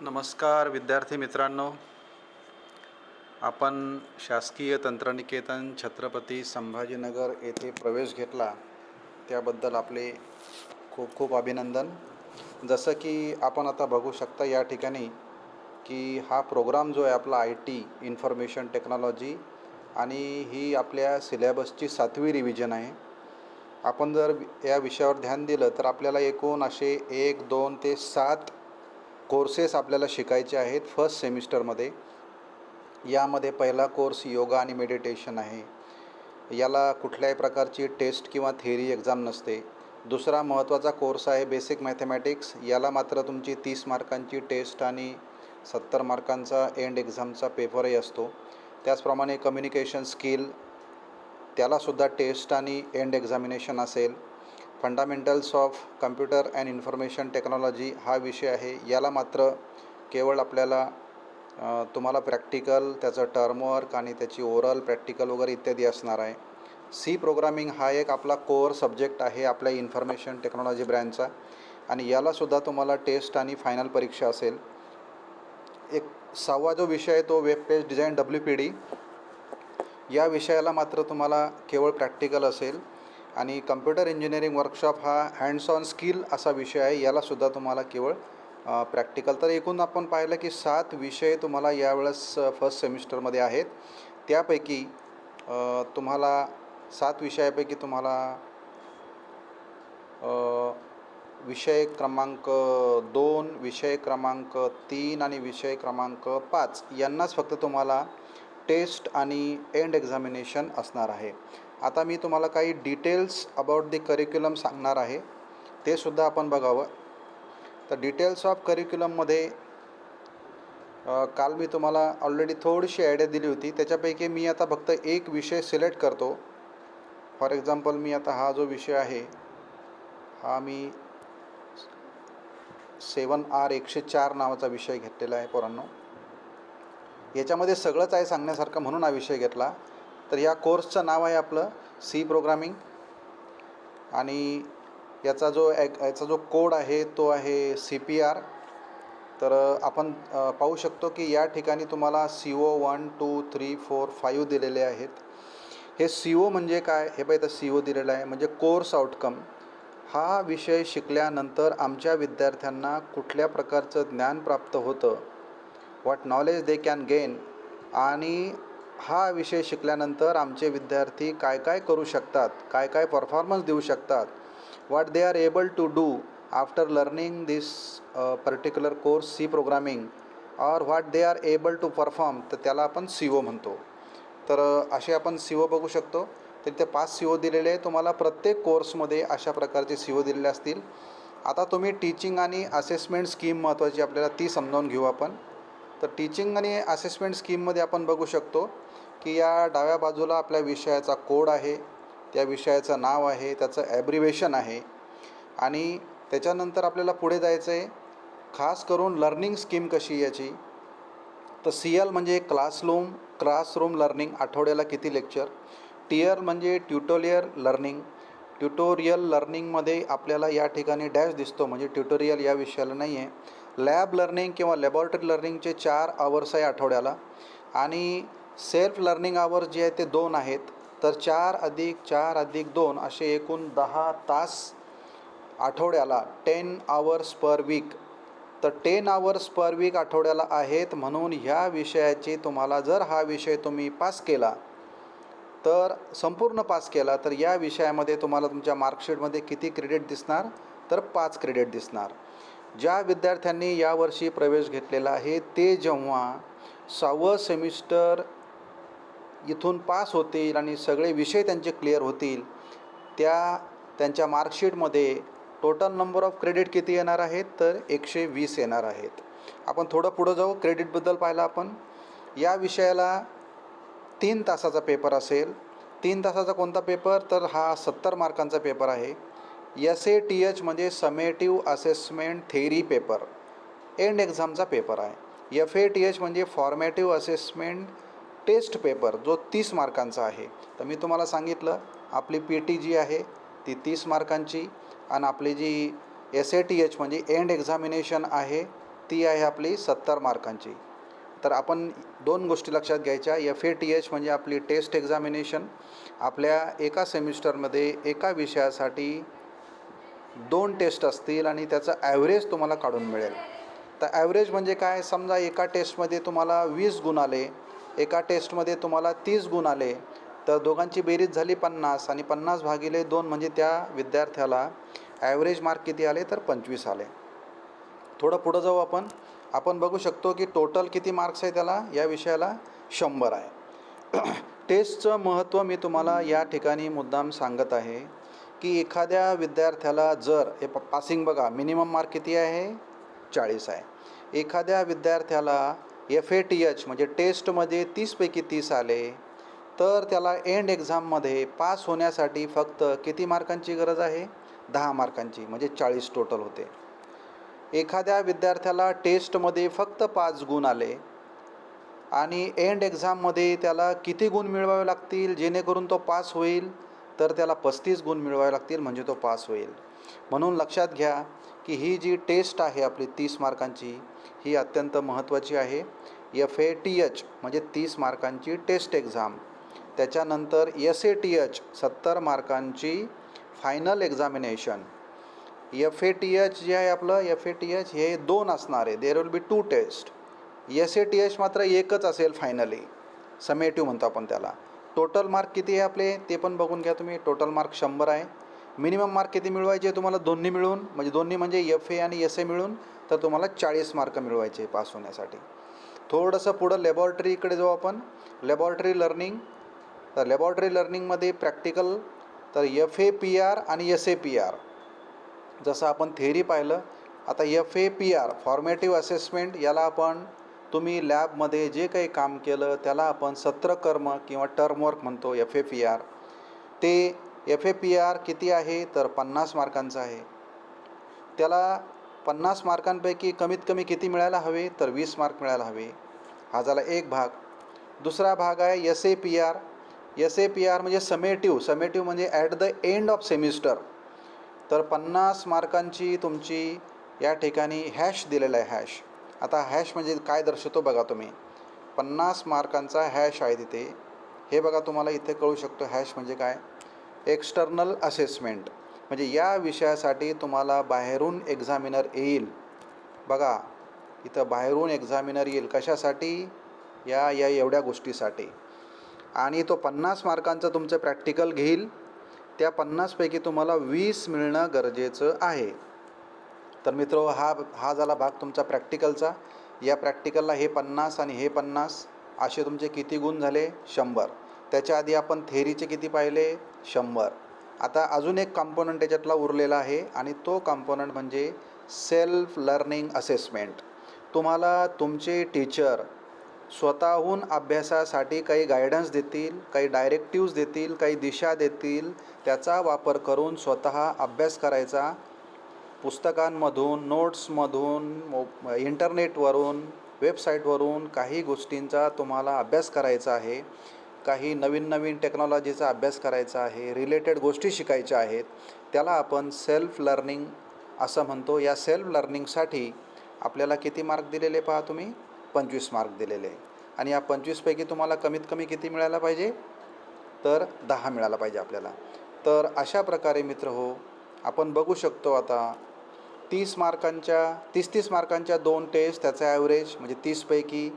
नमस्कार विद्यार्थी मित्रांनो, आपण शासकीय तंत्रनिकेतन छत्रपती संभाजीनगर येथे प्रवेश घेतला त्याबद्दल आपले खूप खूप अभिनंदन. जसं की आपण आता बघू शकता या ठिकाणी की हा प्रोग्राम जो आहे आपला IT इन्फॉर्मेशन टेक्नॉलॉजी आणि ही आपल्या सिलेबसची 7वी रिव्हिजन आहे. आपण जर या विषयावर ध्यान दिलं तर आपल्याला एकूण असे 1, 2 ते 7 कोर्सेस आपल्याला शिकायचे आहेत फर्स्ट सेमिस्टरमध्ये. यामध्ये पहिला कोर्स योगा आणि मेडिटेशन आहे. याला कुठल्याही प्रकारची टेस्ट किंवा थेअरी एक्झाम नसते. दुसरा महत्त्वाचा कोर्स आहे बेसिक मॅथमॅटिक्स. याला मात्र तुमची 30 मार्कांची टेस्ट आणि 70 मार्कांचा एंड एक्झामचा पेपरही असतो. त्याचप्रमाणे कम्युनिकेशन स्किल, त्यालासुद्धा टेस्ट आणि एंड एक्झामिनेशन असेल. Fundamentals of computer and information technology हा विषय आहे. याला मात्र केवळ आपल्याला तुम्हाला प्रॅक्टिकल, त्याचं टर्मवर्क आणि त्याची ओरल प्रॅक्टिकल वगैरे इत्यादी असणार आहे. सी प्रोग्रामिंग हा एक आपला कोअर सब्जेक्ट आहे आपल्या इन्फॉर्मेशन टेक्नॉलॉजी ब्रँचचा आणि यालासुद्धा तुम्हाला टेस्ट आणि फायनल परीक्षा असेल. एक 6वा जो विषय आहे तो वेब पेज डिझाईन WPD. या विषयाला मात्र तुम्हाला केवळ प्रॅक्टिकल असेल आणि कम्प्युटर इंजिनिअरिंग वर्कशॉप हा हँड्स ऑन स्किल असा विषय आहे. यालासुद्धा तुम्हाला केवळ प्रॅक्टिकल. तर एकूण आपण पाहिलं की 7 विषय तुम्हाला यावेळेस फर्स्ट सेमिस्टरमध्ये आहेत. त्यापैकी तुम्हाला 7 विषयापैकी तुम्हाला विषय क्रमांक 2, विषय क्रमांक 3 आणि विषय क्रमांक 5 यांनाच फक्त तुम्हाला टेस्ट आणि एंड एक्झामिनेशन असणार आहे. आता मी तुम्हाला काही डिटेल्स अबाउट द करिक्युलम सांगणार आहे, ते सुद्धा आपण बघावं. तर डिटेल्स ऑफ करिक्युलममध्ये काल मी तुम्हाला ऑलरेडी थोडीशी आयडिया दिली होती. त्याच्यापैकी मी आता फक्त एक विषय सिलेक्ट करतो. फॉर एक्झाम्पल मी आता हा जो विषय आहे हा मी 7R104 नावाचा विषय घेतलेला आहे पोरांनो. याच्यामध्ये सगळंच आहे सांगण्यासारखं म्हणून हा विषय घेतला. तर या कोर्सचं नाव आहे आपलं सी प्रोग्रामिंग आणि याचा जो कोड आहे तो आहे CPR. तर आपण पाहू शकतो की या ठिकाणी तुम्हाला CO 1, 2, 3, 4, 5 दिलेले आहेत. हे CO म्हणजे काय हे पाहिजे. CO दिलेला आहे म्हणजे कोर्स आउटकम. हा विषय शिकल्यानंतर आमच्या विद्यार्थ्यांना कुठल्या प्रकारचं ज्ञान प्राप्त होतं, what knowledge they can gain, आणि हा विषय शिकल्यानंतर आमचे विद्यार्थी काय काय करू शकतात, काय काय परफॉर्मन्स देऊ शकतात, what they are able to do after learning this particular course C programming or what they are able to perform, तर त्याला आपण CO म्हणतो. तर असे आपण CO बघू शकतो. तर ते 5 CO दिलेले आहे तुम्हाला. प्रत्येक कोर्समध्ये अशा प्रकारचे CO दिलेले असतील. आता तुम्ही टीचिंग आणि असेसमेंट स्कीम महत्त्वाची आपल्याला ती समजावून घेऊ आपण. तर टीचिंग आणि असेसमेंट स्कीममध्ये आपण बघू शकतो की या डाव्या बाजूला आपल्या विषयाचा कोड आहे, त्या विषयाचं नाव आहे, त्याचं ॲब्रिवेशन आहे आणि त्याच्यानंतर आपल्याला पुढे जायचं आहे. खास करून लर्निंग स्कीम कशी याची, तर CL म्हणजे क्लासरूम लर्निंग, आठवड्याला किती लेक्चर. TR म्हणजे ट्युटोरियल लर्निंगमध्ये आपल्याला या ठिकाणी डॅश दिसतो म्हणजे ट्युटोरियल या विषयाला नाही आहे. लॅब लर्निंग किंवा लॅबॉरेटरी लर्निंगचे 4 आवर्स आहे आठवड्याला आणि सेल्फ लर्निंग आवर्स जे आहे ते 2 आहेत. तर 4 + 4 + 2 असे एकूण 10 तास आठवड्याला, 10 आवर्स पर वीक. तर 10 आवर्स पर वीक आठवड्याला आहेत. म्हणून ह्या विषयाची तुम्हाला जर हा विषय तुम्ही पास केला तर संपूर्ण पास केला तर या विषयामध्ये तुम्हाला तुमच्या मार्कशीटमध्ये किती क्रेडिट दिसणार, तर 5 क्रेडिट दिसणार. ज्या विद्यार्थ्यांनी यावर्षी प्रवेश घेतलेला आहे ते जेव्हा 6वं सेमिस्टर इथून पास होतील आणि सगळे विषय त्यांचे क्लिअर होतील, त्यांच्या मार्कशीटमध्ये टोटल नंबर ऑफ क्रेडिट किती येणार आहेत, तर 120 येणार आहेत. आपण थोडं पुढं जाऊ. क्रेडिटबद्दल पाहिलं आपण. या विषयाला 3 तासाचा पेपर असेल. 3 तासाचा कोणता पेपर, तर हा 70 मार्कांचा पेपर आहे. SATH म्हणजे summative assessment theory paper, end एक्झामचा पेपर आहे. FATH म्हणजे फॉर्मॅटिव्ह असेसमेंट टेस्ट पेपर, जो 30 मार्कांचा आहे. तर मी तुम्हाला सांगितलं आपली PT जी आहे ती 30 मार्कांची आणि आपली जी SATH म्हणजे एंड एक्झामिनेशन आहे ती आहे आपली 70 मार्कांची. तर आपण दोन गोष्टी लक्षात घ्यायच्या. FATH म्हणजे आपली टेस्ट एक्झामिनेशन. आपल्या एका सेमिस्टरमध्ये एका विषयासाठी 2 टेस्ट असतील आणि त्याचं ॲव्हरेज तुम्हाला काढून मिळेल. तर ॲव्हरेज म्हणजे काय, समजा एका टेस्टमध्ये तुम्हाला 20 गुण आले, एका टेस्टमध्ये तुम्हाला 30 गुण आले, तर दोघांची बेरीज झाली 50 आणि 50 भागिले 2 म्हणजे त्या विद्यार्थ्याला ॲव्हरेज मार्क किती आले, तर 25 आले. थोडं पुढं जाऊ आपण बघू शकतो की टोटल किती मार्क्स आहे त्याला, या विषयाला 100 आहे. टेस्टचं महत्त्व मी तुम्हाला या ठिकाणी मुद्दाम सांगत आहे की एखाद्या विद्यार्थ्याला जर हे पासिंग बघा, मिनिमम मार्क किती आहे, 40 आहे. एखाद्या विद्यार्थ्याला FATH म्हणजे टेस्टमध्ये 30पैकी 30 आले, तर त्याला एंड एक्झाममध्ये पास होण्यासाठी फक्त किती मार्कांची गरज आहे, 10 मार्कांची, म्हणजे 40 टोटल होते. एखाद्या विद्यार्थ्याला टेस्टमध्ये फक्त 5 गुण आले आणि एंड एक्झाममध्ये त्याला किती गुण मिळवावे लागतील जेणेकरून तो पास होईल, तर त्याला 35 गुण मिळवावे लागतील म्हणजे तो पास होईल. म्हणून लक्षात घ्या की ही जी टेस्ट आहे आपली 30 मार्कांची, ही अत्यंत महत्त्वाची आहे. FATH म्हणजे 30 मार्कांची टेस्ट एक्झाम, त्याच्यानंतर SATH 70 मार्कांची फायनल एक्झामिनेशन. FATH जे आहे आपलं, FATH हे 2 असणार आहे, there will be 2 test. SATH मात्र एकच असेल फायनली, समेटिव्ह म्हणतो आपण त्याला. टोटल मार्क किती आहे आपले ते पण बघून घ्या तुम्ही. टोटल मार्क 100 आहे. मिनिमम मार्क किती मिळवायचे तुम्हाला, दोन्ही मिळून, म्हणजे दोन्ही म्हणजे FA आणि SA मिळून, तर तुम्हाला 40 मार्क मिळवायचे पास होण्यासाठी. थोडंसं पुढं लॅबॉरेटरीकडे जाऊ आपण. Laboratory learning. तर लॅबॉरेटरी लर्निंगमध्ये प्रॅक्टिकल, तर FAPR आणि SAPR. जसं आपण थेअरी पाहिलं, आता FAPR फॉर्मेटिव्ह असेसमेंट, याला आपण तुम्ही लॅबमध्ये जे काही काम केलं त्याला आपण सत्रकर्म किंवा टर्मवर्क म्हणतो, FAPR. ते FAPR किती आहे, तर 50 मार्कांचं आहे. त्याला 50 मार्कांपैकी कमीत कमी किती मिळायला हवे, तर 20 मार्क मिळायला हवे. हा झाला एक भाग. दुसरा भाग आहे SAPR. SAPR म्हणजे समेटिव्ह म्हणजे at the end of semester. तर 50 मार्कांची तुमची या ठिकाणी हॅश दिलेला आहे, हॅश. आता हॅश म्हणजे काय दर्शवतो बघा तुम्ही, 50 मार्कांचा हॅश आहे तिथे. हे बघा तुम्हाला इथे कळू शकतो हॅश म्हणजे काय. एक्स्टर्नल असेसमेंट म्हणजे या विषयासाठी तुम्हाला बाहेरून एक्झामिनर येईल. बघा इथं बाहेरून एक्झामिनर येईल, कशासाठी, या एवढ्या गोष्टीसाठी. आणि तो 50 मार्कांचं तुमचं प्रॅक्टिकल घेईल. त्या 50पैकी तुम्हाला 20 मिळणं गरजेचं आहे. तर मित्र, हा झाला भाग तुमचा प्रॅक्टिकलचा. या प्रॅक्टिकलला हे 50 आणि हे 50 असे तुमचे किती गुण झाले, 100. त्याच्या आधी आपण थेअरीचे किती पाहिले, 100. आता अजून एक कॉम्पोनंट त्याच्यातला उरलेला आहे आणि तो कॉम्पोनंट म्हणजे सेल्फ लर्निंग असेसमेंट. तुम्हाला तुमचे टीचर स्वतःहून अभ्यासासाठी काही गायडन्स देतील, काही डायरेक्टिव्ज देतील, काही दिशा देतील. त्याचा वापर करून स्वतः अभ्यास करायचा. पुस्तकांमधून, नोट्समधून, इंटरनेटवरून, वेबसाईटवरून काही गोष्टींचा तुम्हाला अभ्यास करायचा आहे. काही नवीन टेक्नॉलॉजीचा अभ्यास करायचा आहे, रिलेटेड गोष्टी शिकायच्या आहेत. त्याला आपण सेल्फ लर्निंग असं म्हणतो. या सेल्फ लर्निंगसाठी आपल्याला किती मार्क दिलेले पहा तुम्ही, 25 मार्क दिलेले. आणि या 25पैकी तुम्हाला कमीत कमी किती मिळायला पाहिजे, तर 10 मिळायला पाहिजे आपल्याला. तर अशा प्रकारे मित्र हो, आपण बघू शकतो आता 30 मार्कांच्या 2 टेस्ट, त्याचा ॲव्हरेज म्हणजे 30पैकी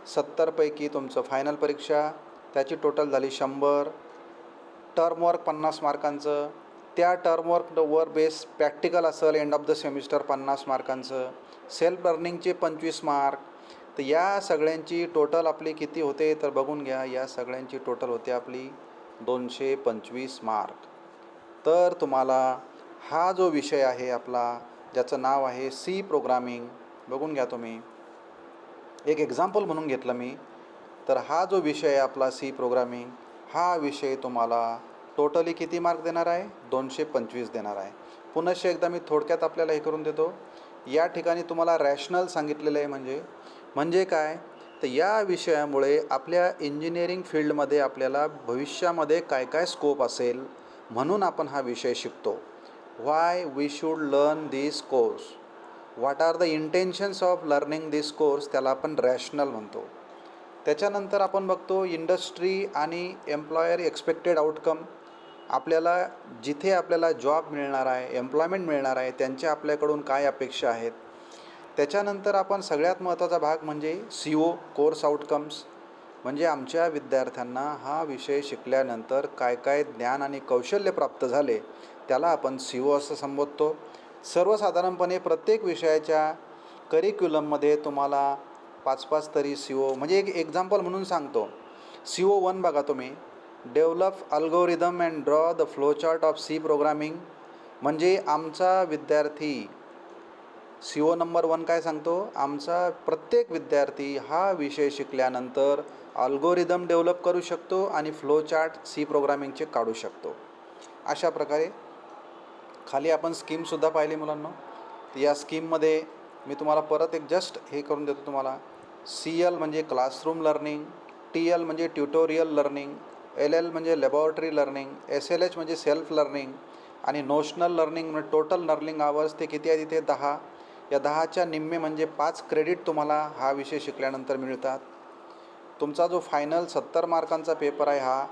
70पैकी तुमचं फायनल परीक्षा, त्याची टोटल झाली 100. टर्मवर्क 50 मार्कांचं, त्या टर्मवर्कवर बेस प्रॅक्टिकल असेल एंड ऑफ द सेमिस्टर 50 मार्कांचं, सेल्फ लर्निंगचे 25 मार्क. तर या सगळ्यांची टोटल आपली किती होते, तर बघून घ्या. या सगळ्यांची टोटल होते आपली 225 मार्क. तर तुम्हाला हा जो विषय आहे आपला, ज्याचं नाव आहे C प्रोग्रामिंग, बघून घ्या तुम्ही. एक एक्झाम्पल म्हणून घेतलं मी. तर हा जो विषय आहे आपला C प्रोग्रामिंग, हा विषय तुम्हाला टोटली किती मार्क देणार आहे, 225 देणार आहे. पुनश्च एकदा मी थोडक्यात आपल्याला हे करून देतो. या ठिकाणी तुम्हाला रॅशनल सांगितलेलं आहे. म्हणजे काय, तर या विषयामुळे आपल्या इंजिनिअरिंग फील्डमध्ये आपल्याला भविष्यामध्ये काय काय स्कोप असेल, म्हणून आपण हा विषय शिकतो. Why we should learn this course, what are the intentions of learning this course, त्याला आपण रॅशनल म्हणतो. त्याच्यानंतर आपण बघतो इंडस्ट्री आणि एम्प्लॉयर एक्सपेक्टेड आउटकम. आपल्याला जिथे आपल्याला जॉब मिळणार आहे, एम्प्लॉयमेंट मिळणार आहे, त्यांच्या आपल्याकडून काय अपेक्षा आहेत. त्याच्यानंतर आपण सगळ्यात महत्त्वाचा भाग म्हणजे CO कोर्स आउटकम्स, म्हणजे आमच्या विद्यार्थ्यांना हा विषय शिकल्यानंतर काय काय ज्ञान आणि कौशल्य प्राप्त झाले त्याला आपण CO असं संबोधतो. सर्वसाधारणपणे प्रत्येक विषयाच्या करिक्युलममध्ये तुम्हाला 5-5 तरी CO, म्हणजे एक एक्झाम्पल म्हणून सांगतो. CO1 बघा तुम्ही, develop algorithm and draw the flowchart of C programming. म्हणजे आमचा विद्यार्थी CO नंबर 1 काय सांगतो, आमचा प्रत्येक विद्यार्थी हा विषय शिकल्यानंतर अल्गोरिदम डेव्हलप करू शकतो आणि फ्लोचार्ट C प्रोग्रामिंगचे काढू शकतो. अशा प्रकारे खाली आपण स्कीमसुद्धा पाहिली मुलांना. या स्कीममध्ये मी तुम्हाला परत एक जस्ट हे करून देतो तुम्हाला. CL म्हणजे क्लासरूम लर्निंग, TL म्हणजे ट्युटोरियल लर्निंग, LL म्हणजे लॅबॉरेटरी लर्निंग, SLH म्हणजे सेल्फ लर्निंग आणि नोशनल लर्निंग म्हणजे टोटल लर्निंग आवर्स ते किती आहे तिथे 10. या 10च्या निम्मे म्हणजे 5 क्रेडिट तुम्हाला हा विषय शिकल्यानंतर मिळतात. तुमचा जो फायनल 70 मार्कांचा पेपर आहे हा,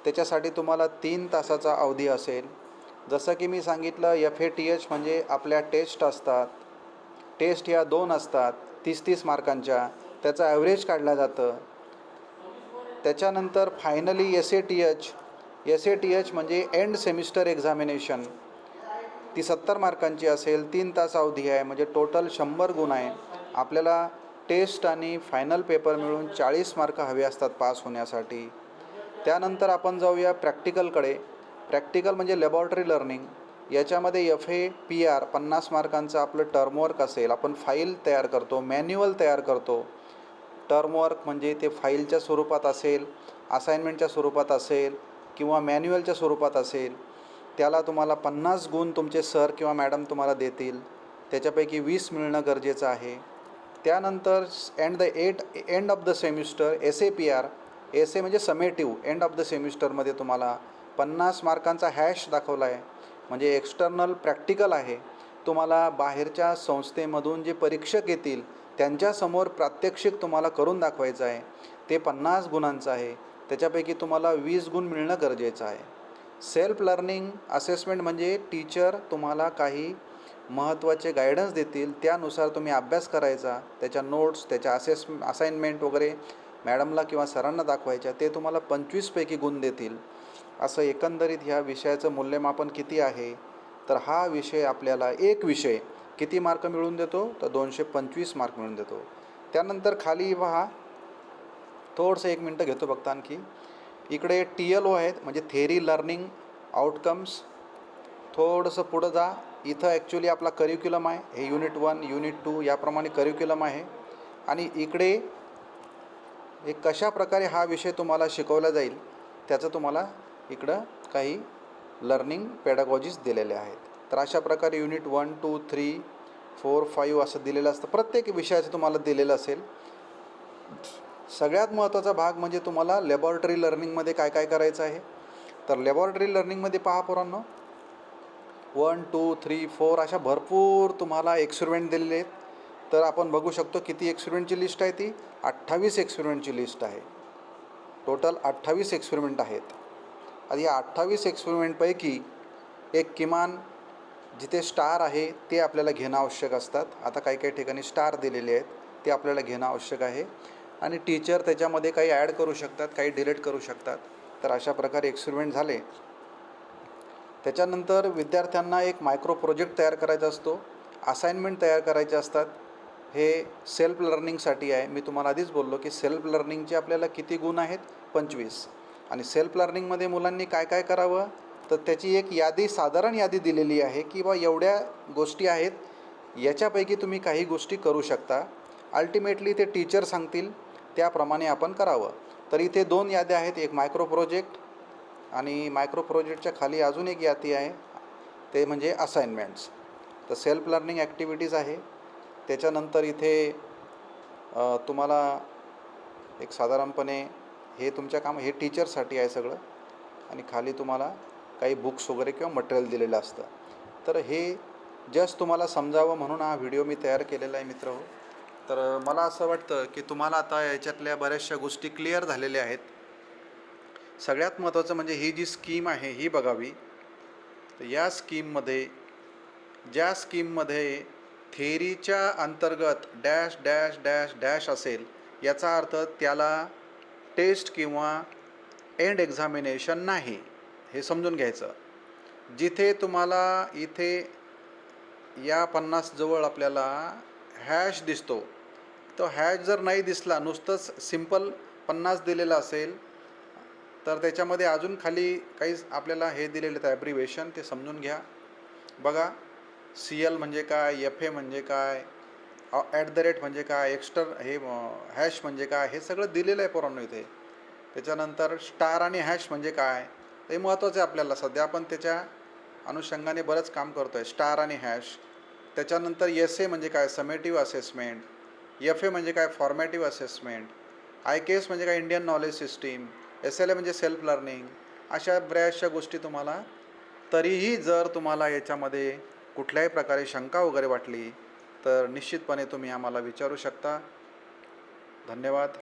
त्याच्यासाठी तुम्हाला 3 तासाचा अवधी असेल. जसं की मी सांगितलं FATH म्हणजे आपल्या टेस्ट असतात. टेस्ट ह्या 2 असतात 30-30 मार्कांच्या, त्याचं ॲव्हरेज काढलं जातं. त्याच्यानंतर फायनली SATH म्हणजे एंड सेमिस्टर एक्झामिनेशन, ती 70 मार्कांची असेल, 3 तास अवधी आहे, म्हणजे टोटल 100 गुण आहे. आपल्याला टेस्ट आणि फायनल पेपर मिळून 40 मार्क हवे असतात पास होण्यासाठी. त्यानंतर आपण जाऊया प्रॅक्टिकलकडे. प्रॅक्टिकल म्हणजे लॅबॉरेटरी लर्निंग. याच्यामध्ये FAPR 50 मार्कांचं आपलं टर्मवर्क असेल. आपण फाईल तयार करतो, मॅन्युअल तयार करतो. टर्मवर्क म्हणजे ते फाईलच्या स्वरूपात असेल, असाइनमेंटच्या स्वरूपात असेल किंवा मॅन्युअलच्या स्वरूपात असेल. त्याला तुम्हाला 50 गुण तुमचे सर किंवा मॅडम तुम्हाला देतील. त्याच्यापैकी 20 मिळणं गरजेचं आहे. त्यानंतर end of the semester SAPR, SA म्हणजे समेटिव्ह, एंड ऑफ द सेमिस्टरमध्ये तुम्हाला 50 मार्कांचा हॅश दाखवला आहे, म्हणजे एक्स्टर्नल प्रॅक्टिकल आहे. तुम्हाला बाहेरच्या संस्थेमधून जे परीक्षक येतील त्यांच्यासमोर प्रात्यक्षिक तुम्हाला करून दाखवायचं आहे. ते 50 गुणांचं आहे. त्याच्यापैकी तुम्हाला 20 गुण मिळणं गरजेचं आहे. सेल्फ लर्निंग असेसमेंट म्हणजे टीचर तुम्हाला काही महत्त्वाचे गायडन्स देतील, त्यानुसार तुम्ही अभ्यास करायचा. त्याच्या नोट्स, त्याच्या असाइनमेंट वगैरे मॅडमला किंवा सरांना दाखवायच्या. ते तुम्हाला 25 पैकी गुण देतील. असं एकंदरीत ह्या विषयाचं मूल्यमापन किती आहे, तर हा विषय आपल्याला एक विषय किती मार्क मिळवून देतो, तर 225 मार्क मिळवून देतो. त्यानंतर खाली पहा, थोडंसं 1 मिनटं घेतो फक्त आणखी. इकडे TLO आहेत म्हणजे थेअरी लर्निंग आउटकम्स. थोडंसं पुढं जा, इथं ॲक्च्युली आपला करिक्युलम आहे. हे युनिट 1, युनिट 2 याप्रमाणे करिक्युलम आहे. आणि इकडे एक कशा प्रकारे हा विषय तुम्हाला शिकवला जाईल त्याचं तुम्हाला इकडं काही लर्निंग पेडागॉजीज दिलेले आहेत. तर अशा प्रकारे युनिट 1, 2, 3, 4, 5 असं दिलेलं असतं. प्रत्येक विषयाचं तुम्हाला दिलेलं असेल. सगळ्यात महत्त्वाचा भाग म्हणजे तुम्हाला लॅबॉरेटरी लर्निंगमध्ये काय काय करायचं आहे. तर लॅबॉरेटरी लर्निंगमध्ये पहा पोरांनो, 1, 2, 3, 4 अशा भरपूर तुम्हाला एक्सपेरिमेंट दिलेले आहेत. तर आपण बघू शकतो किती एक्सपेरिमेंटची लिस्ट आहे, ती 28 एक्सपेरिमेंटची लिस्ट आहे. टोटल 28 एक्सपेरिमेंट आहेत. आणि या 28 एक्सपेरिमेंटपैकी एक किमान जिथे स्टार आहे ते आपल्याला घेणं आवश्यक असतात. आता काही काही ठिकाणी स्टार दिलेले आहेत, ते आपल्याला घेणं आवश्यक आहे. आणि टीचर त्याच्यामध्ये काही ॲड करू शकतात, काही डिलीट करू शकतात. तर अशा प्रकारे एक्सपेरिमेंट झाले. त्याच्यानंतर विद्यार्थ्यांना एक मायक्रो प्रोजेक्ट तयार करायचा असतो, असाइनमेंट तयार करायचे असतात. हे सेल्फ लर्निंगसाठी आहे. मी तुम्हाला आधीच बोललो की सेल्फ लर्निंगचे आपल्याला किती गुण आहेत, 25. आणि सेल्फ लर्निंगमध्ये मुलांनी काय काय करावं, तर त्याची एक यादी, साधारण यादी दिलेली आहे की बा एवढ्या गोष्टी आहेत, याच्यापैकी तुम्ही काही गोष्टी करू शकता. अल्टिमेटली ते टीचर सांगतील त्याप्रमाणे आपण करावं. तर इथे 2 याद्या आहेत, एक मायक्रो प्रोजेक्ट आणि मायक्रो प्रोजेक्टच्या खाली अजून एक यादी आहे, ते म्हणजे असाइनमेंट्स. तर सेल्फ लर्निंग ॲक्टिव्हिटीज आहे. त्याच्यानंतर इथे तुम्हाला एक साधारणपणे हे तुमच्या हे टीचरसाठी आहे सगळं. आणि खाली तुम्हाला काही बुक्स वगैरे किंवा मटेरियल दिलेलं असतं. तर हे जस्ट तुम्हाला समजावं म्हणून हा व्हिडिओ मी तयार केलेला आहे मित्र. तर मला असं वाटतं की तुम्हाला आता याच्यातल्या बऱ्याचशा गोष्टी क्लिअर झालेल्या आहेत. सगळ्यात महत्त्वाचं म्हणजे ही जी स्कीम आहे ही बघावी. तर या स्कीममध्ये ज्या स्कीममध्ये थेअरीच्या अंतर्गत डॅश डॅश डॅश डॅश असेल, याचा अर्थ त्याला टेस्ट किंवा एंड एक्झामिनेशन नाही, हे समजून घ्यायचं. जिथे तुम्हाला इथे या 50 जवळ आपल्याला हॅश दिसतो, तो हॅश जर नाही दिसला, नुसतंच सिम्पल 50 दिलेलं असेल, तर त्याच्यामध्ये अजून खाली काही आपल्याला हे दिलेलं आहे ॲब्रिवेशन, ते समजून घ्या. बघा, CL म्हणजे काय, FA म्हणजे काय, @ म्हणजे काय, हे हॅश म्हणजे काय, हे सगळं दिलेलं आहे पोरांनो इथे. त्याच्यानंतर स्टार आणि हॅश म्हणजे काय, ते महत्त्वाचं आहे आपल्याला. सध्या आपण त्याच्या अनुषंगाने बरंच काम करतो आहे, स्टार आणि हॅश. त्याच्यानंतर SA म्हणजे काय, समेटिव्ह असेसमेंट. FA म्हणजे काय, फॉर्मॅटिव्ह असेसमेंट. IKS म्हणजे काय, इंडियन नॉलेज सिस्टीम. SLA म्हणजे सेल्फ लर्निंग. अशा बऱ्याचशा गोष्टी तुम्हाला. तरीही जर तुम्हाला याच्यामध्ये कुठल्याही प्रकारे शंका वगैरे वाटली, तर निश्चितपणे तुम्ही आम्हाला विचारू शकता. धन्यवाद.